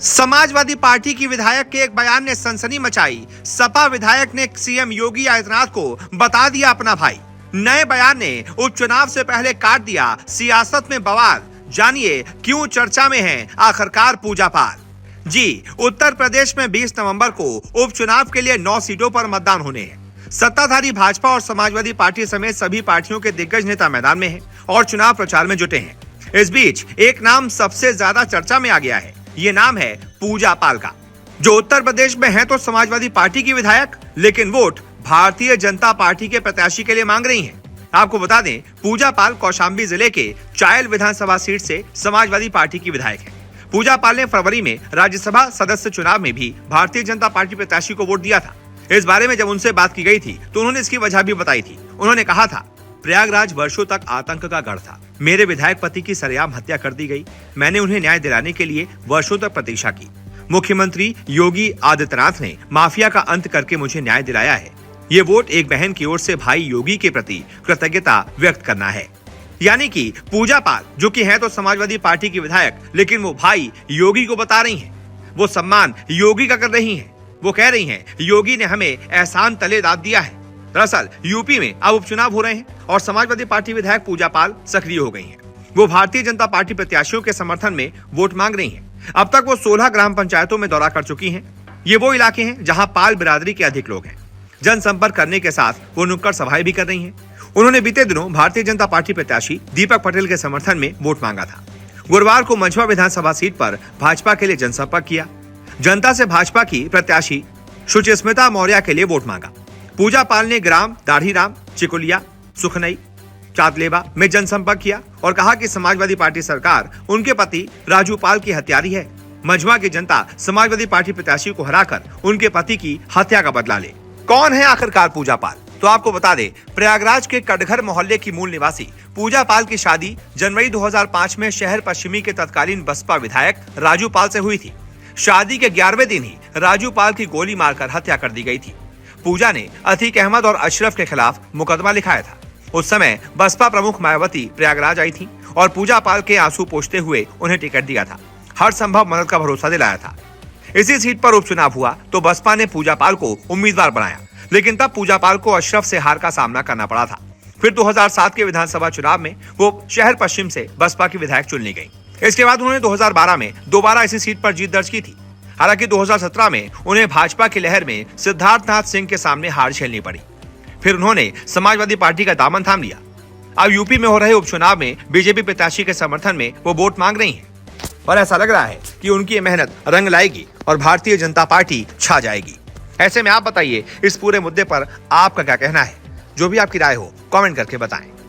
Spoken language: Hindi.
समाजवादी पार्टी की विधायक के एक बयान ने सनसनी मचाई। सपा विधायक ने सीएम योगी आदित्यनाथ को बता दिया अपना भाई। नए बयान ने उपचुनाव से पहले काट दिया सियासत में बवाल। जानिए क्यों चर्चा में है आखिरकार पूजा पाल। जी, उत्तर प्रदेश में 20 नवंबर को उपचुनाव के लिए 9 सीटों पर मतदान होने हैं। सत्ताधारी भाजपा और समाजवादी पार्टी समेत सभी पार्टियों के दिग्गज नेता मैदान में हैं और चुनाव प्रचार में जुटे हैं। इस बीच एक नाम सबसे ज्यादा चर्चा में आ गया है। ये नाम है पूजा पाल का, जो उत्तर प्रदेश में है तो समाजवादी पार्टी की विधायक, लेकिन वोट भारतीय जनता पार्टी के प्रत्याशी के लिए मांग रही हैं। आपको बता दें, पूजा पाल कौशाम्बी जिले के चायल विधानसभा सीट से समाजवादी पार्टी की विधायक है। पूजा पाल ने फरवरी में राज्यसभा सदस्य चुनाव में भी भारतीय जनता पार्टी प्रत्याशी को वोट दिया था। इस बारे में जब उनसे बात की गई थी तो उन्होंने इसकी वजह भी बताई थी। उन्होंने कहा था, प्रयागराज वर्षों तक आतंक का गढ़ था। मेरे विधायक पति की सरेआम हत्या कर दी गई। मैंने उन्हें न्याय दिलाने के लिए वर्षों तक प्रतीक्षा की। मुख्यमंत्री योगी आदित्यनाथ ने माफिया का अंत करके मुझे न्याय दिलाया है। ये वोट एक बहन की ओर से भाई योगी के प्रति कृतज्ञता व्यक्त करना है। यानी कि पूजा पाल, जो कि है तो समाजवादी पार्टी की विधायक, लेकिन वो भाई योगी को बता रही हैं। वो सम्मान योगी का कर रही हैं। वो कह रही हैं, योगी ने हमें एहसान तले दाद दिया है। दरअसल यूपी में अब उपचुनाव हो रहे हैं और समाजवादी पार्टी विधायक पूजा पाल सक्रिय हो गई हैं। वो भारतीय जनता पार्टी प्रत्याशियों के समर्थन में वोट मांग रही हैं। अब तक वो 16 ग्राम पंचायतों में दौरा कर चुकी हैं। ये वो इलाके हैं जहां पाल बिरादरी के अधिक लोग हैं। जनसंपर्क करने के साथ वो नुक्कड़ सभाएं भी कर रही हैं। उन्होंने बीते दिनों भारतीय जनता पार्टी प्रत्याशी दीपक पटेल के समर्थन में वोट मांगा था। गुरुवार को मंझवा विधानसभा सीट पर भाजपा के लिए जनसंपर्क किया। जनता से भाजपा की प्रत्याशी सुचिस्मिता मौर्य के लिए वोट मांगा। पूजा पाल ने ग्राम दाढ़ीराम, चिकुलिया, सुखनई, चातलेबा में जनसंपर्क किया और कहा कि समाजवादी पार्टी सरकार उनके पति राजू पाल की हत्यारी है। मंझवा की जनता समाजवादी पार्टी प्रत्याशी को हराकर उनके पति की हत्या का बदला ले। कौन है आखिरकार पूजा पाल? तो आपको बता दें, प्रयागराज के कटघर मोहल्ले की मूल निवासी पूजा पाल की शादी जनवरी 2005 में शहर पश्चिमी के तत्कालीन बसपा विधायक राजू पाल से हुई थी। शादी के 11वें दिन ही राजू पाल की गोली मारकर हत्या कर दी गई थी। पूजा ने अतीक अहमद और अशरफ के खिलाफ मुकदमा लिखाया था। उस समय बसपा प्रमुख मायावती प्रयागराज आई थी और पूजा पाल के आंसू पोंछते हुए उन्हें टिकट दिया था। हर संभव मदद का भरोसा दिलाया था। इसी सीट पर उपचुनाव हुआ तो बसपा ने पूजा पाल को उम्मीदवार बनाया, लेकिन तब पूजा पाल को अशरफ से हार का सामना करना पड़ा था। फिर 2007 के विधानसभा चुनाव में वो शहर पश्चिम से बसपा की विधायक चुनी गई। इसके बाद उन्होंने 2012 में दोबारा इसी सीट पर जीत दर्ज की थी। हालांकि 2017 में उन्हें भाजपा की लहर में सिद्धार्थनाथ सिंह के सामने हार झेलनी पड़ी। फिर उन्होंने समाजवादी पार्टी का दामन थाम लिया। अब यूपी में हो रहे उपचुनाव में बीजेपी प्रत्याशी के समर्थन में वो वोट मांग रही हैं और ऐसा लग रहा है कि उनकी ये मेहनत रंग लाएगी और भारतीय जनता पार्टी छा जाएगी। ऐसे में आप बताइए, इस पूरे मुद्दे पर आपका क्या कहना है? जो भी आपकी राय हो, कमेंट करके बताएं।